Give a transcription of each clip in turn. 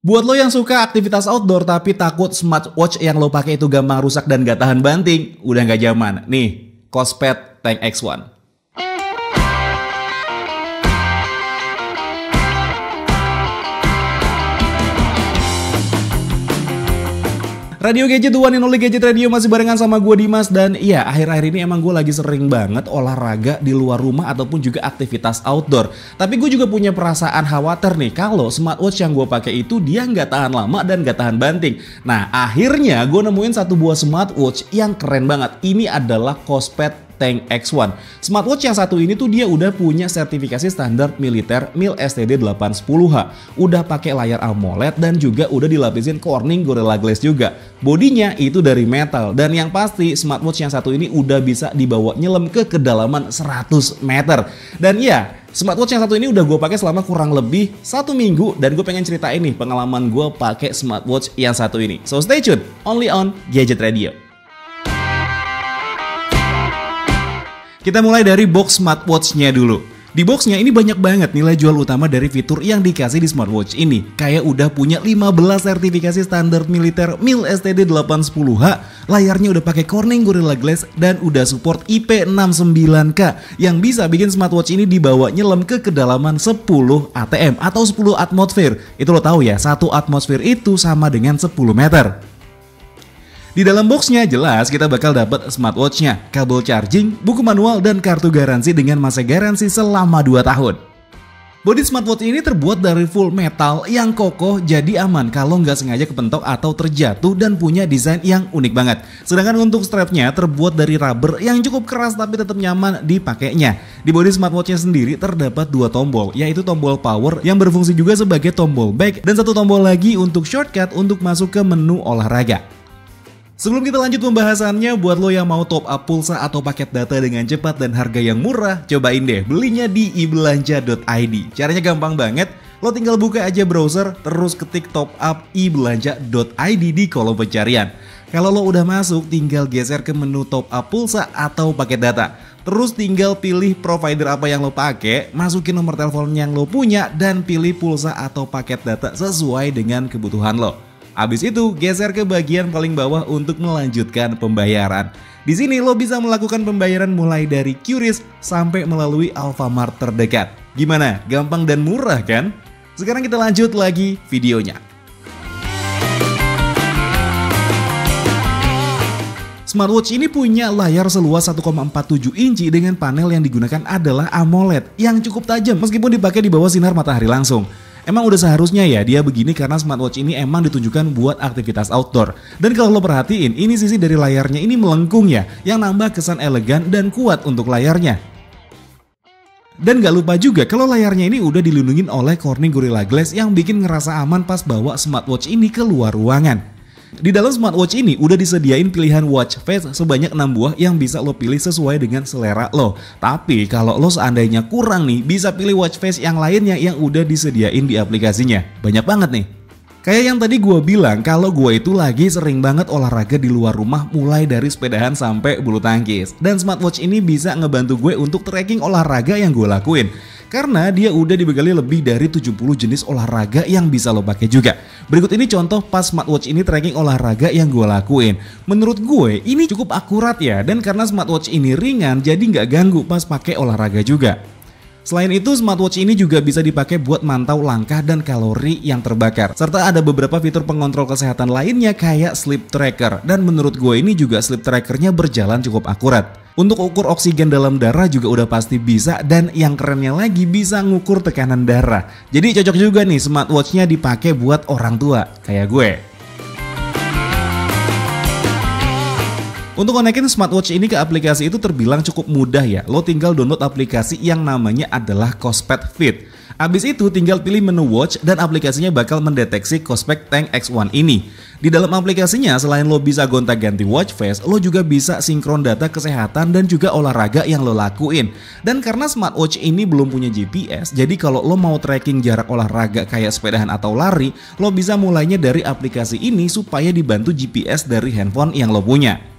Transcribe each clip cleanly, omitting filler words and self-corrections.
Buat lo yang suka aktivitas outdoor tapi takut smartwatch yang lo pakai itu gampang rusak dan gak tahan banting, udah gak zaman. Nih, Kospet Tank X1. Radio Gadget, the one and only Gadget Radio, masih barengan sama gue Dimas. Dan iya, akhir-akhir ini emang gue lagi sering banget olahraga di luar rumah ataupun juga aktivitas outdoor. Tapi gue juga punya perasaan khawatir nih kalau smartwatch yang gue pakai itu dia nggak tahan lama dan nggak tahan banting. Nah, akhirnya gue nemuin satu buah smartwatch yang keren banget. Ini adalah Kospet Tank X1. Smartwatch yang satu ini tuh dia udah punya sertifikasi standar militer MIL STD 810H. Udah pakai layar AMOLED dan juga udah dilapisin Corning Gorilla Glass juga. Bodinya itu dari metal dan yang pasti smartwatch yang satu ini udah bisa dibawa nyelam ke kedalaman 100 meter. Dan ya, smartwatch yang satu ini udah gue pakai selama kurang lebih 1 minggu dan gue pengen ceritain nih pengalaman gue pakai smartwatch yang satu ini. So stay tuned, only on Gadget Radio. Kita mulai dari box smartwatch-nya dulu. Di boxnya ini banyak banget nilai jual utama dari fitur yang dikasih di smartwatch ini. Kayak udah punya 15 sertifikasi standar militer MIL STD 810H, layarnya udah pakai Corning Gorilla Glass dan udah support IP69K yang bisa bikin smartwatch ini dibawa nyelam ke kedalaman 10 ATM atau 10 atmosfer. Itu lo tahu ya, 1 atmosfer itu sama dengan 10 meter. Di dalam boxnya jelas kita bakal dapat smartwatchnya, kabel charging, buku manual, dan kartu garansi dengan masa garansi selama 2 tahun. Bodi smartwatch ini terbuat dari full metal yang kokoh, jadi aman kalau nggak sengaja kepentok atau terjatuh dan punya desain yang unik banget. Sedangkan untuk strapnya terbuat dari rubber yang cukup keras tapi tetap nyaman dipakainya. Di bodi smartwatchnya sendiri terdapat 2 tombol, yaitu tombol power yang berfungsi juga sebagai tombol back dan 1 tombol lagi untuk shortcut untuk masuk ke menu olahraga. Sebelum kita lanjut pembahasannya, buat lo yang mau top up pulsa atau paket data dengan cepat dan harga yang murah, cobain deh belinya di ibelanja.id. Caranya gampang banget, lo tinggal buka aja browser, terus ketik top up ibelanja.id di kolom pencarian. Kalau lo udah masuk, tinggal geser ke menu top up pulsa atau paket data. Terus tinggal pilih provider apa yang lo pakai, masukin nomor telepon yang lo punya, dan pilih pulsa atau paket data sesuai dengan kebutuhan lo. Abis itu geser ke bagian paling bawah untuk melanjutkan pembayaran. Di sini lo bisa melakukan pembayaran mulai dari QRIS sampai melalui Alfamart terdekat. Gimana? Gampang dan murah kan? Sekarang kita lanjut lagi videonya. Smartwatch ini punya layar seluas 1,47 inci dengan panel yang digunakan adalah AMOLED yang cukup tajam meskipun dipakai di bawah sinar matahari langsung. Emang udah seharusnya ya dia begini karena smartwatch ini emang ditujukan buat aktivitas outdoor. Dan kalau lo perhatiin, ini sisi dari layarnya ini melengkung ya, yang nambah kesan elegan dan kuat untuk layarnya. Dan gak lupa juga kalau layarnya ini udah dilindungin oleh Corning Gorilla Glass yang bikin ngerasa aman pas bawa smartwatch ini keluar ruangan. Di dalam smartwatch ini udah disediain pilihan watch face sebanyak 6 buah yang bisa lo pilih sesuai dengan selera lo. Tapi kalau lo seandainya kurang nih, bisa pilih watch face yang lainnya yang udah disediain di aplikasinya. Banyak banget nih. Kayak yang tadi gue bilang, kalau gue itu lagi sering banget olahraga di luar rumah mulai dari sepedahan sampai bulu tangkis. Dan smartwatch ini bisa ngebantu gue untuk tracking olahraga yang gue lakuin. Karena dia udah dibekali lebih dari 70 jenis olahraga yang bisa lo pakai juga. Berikut ini contoh pas smartwatch ini tracking olahraga yang gue lakuin. Menurut gue ini cukup akurat ya, dan karena smartwatch ini ringan jadi nggak ganggu pas pakai olahraga juga. Selain itu, smartwatch ini juga bisa dipakai buat mantau langkah dan kalori yang terbakar. Serta ada beberapa fitur pengontrol kesehatan lainnya kayak sleep tracker. Dan menurut gue ini juga sleep trackernya berjalan cukup akurat. Untuk ukur oksigen dalam darah juga udah pasti bisa, dan yang kerennya lagi bisa ngukur tekanan darah. Jadi cocok juga nih smartwatchnya dipakai buat orang tua kayak gue. Untuk konekin smartwatch ini ke aplikasi itu terbilang cukup mudah ya. Lo tinggal download aplikasi yang namanya adalah Kospet Fit. Abis itu tinggal pilih menu watch dan aplikasinya bakal mendeteksi Kospet Tank X1 ini. Di dalam aplikasinya selain lo bisa gonta-ganti watch face, lo juga bisa sinkron data kesehatan dan juga olahraga yang lo lakuin. Dan karena smartwatch ini belum punya GPS, jadi kalau lo mau tracking jarak olahraga kayak sepedahan atau lari, lo bisa mulainya dari aplikasi ini supaya dibantu GPS dari handphone yang lo punya.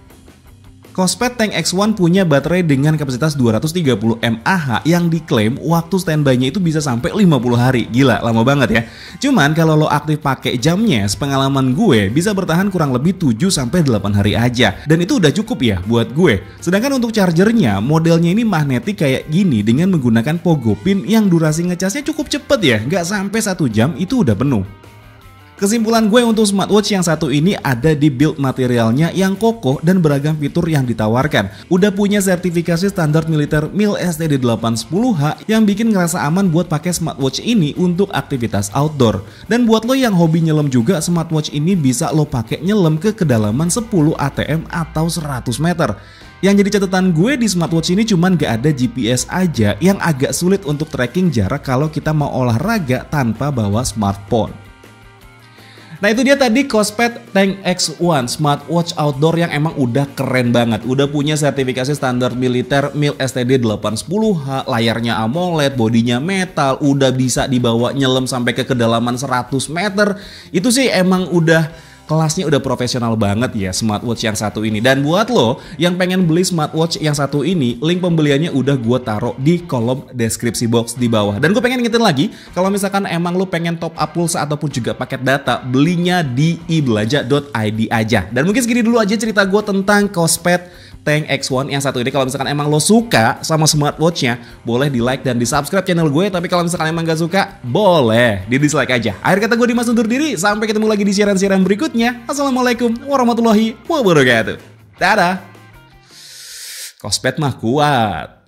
Kospet Tank X1 punya baterai dengan kapasitas 230 mAh yang diklaim waktu standby-nya itu bisa sampai 50 hari. Gila, lama banget ya. Cuman kalau lo aktif pakai jamnya, sepengalaman gue bisa bertahan kurang lebih 7-8 hari aja. Dan itu udah cukup ya buat gue. Sedangkan untuk chargernya, modelnya ini magnetik kayak gini dengan menggunakan pogo pin yang durasi ngecasnya cukup cepet ya. Nggak sampai 1 jam itu udah penuh. Kesimpulan gue untuk smartwatch yang satu ini ada di build materialnya yang kokoh dan beragam fitur yang ditawarkan. Udah punya sertifikasi standar militer MIL STD810H yang bikin ngerasa aman buat pakai smartwatch ini untuk aktivitas outdoor. Dan buat lo yang hobi nyelam juga, smartwatch ini bisa lo pakai nyelam ke kedalaman 10 ATM atau 100 meter. Yang jadi catatan gue di smartwatch ini cuman gak ada GPS aja yang agak sulit untuk tracking jarak kalau kita mau olahraga tanpa bawa smartphone. Nah itu dia tadi Kospet Tank X1 smartwatch outdoor yang emang udah keren banget. Udah punya sertifikasi standar militer MIL STD810H, layarnya AMOLED, bodinya metal, udah bisa dibawa nyelam sampai ke kedalaman 100 meter. Itu sih emang udah kelasnya udah profesional banget ya smartwatch yang satu ini. Dan buat lo yang pengen beli smartwatch yang satu ini, link pembeliannya udah gue taruh di kolom deskripsi box di bawah. Dan gue pengen ingetin lagi, kalau misalkan emang lo pengen top up pulsa ataupun juga paket data, belinya di ibelanja.id aja. Dan mungkin segini dulu aja cerita gue tentang Kospet Tank X1 yang satu ini. Kalau misalkan emang lo suka sama smartwatchnya, boleh di like dan di subscribe channel gue. Tapi kalau misalkan emang gak suka, boleh di dislike aja. Akhir kata gue Dimas undur diri, sampai ketemu lagi di siaran-siaran berikutnya. Assalamualaikum warahmatullahi wabarakatuh. Dadah. Kospet mah kuat.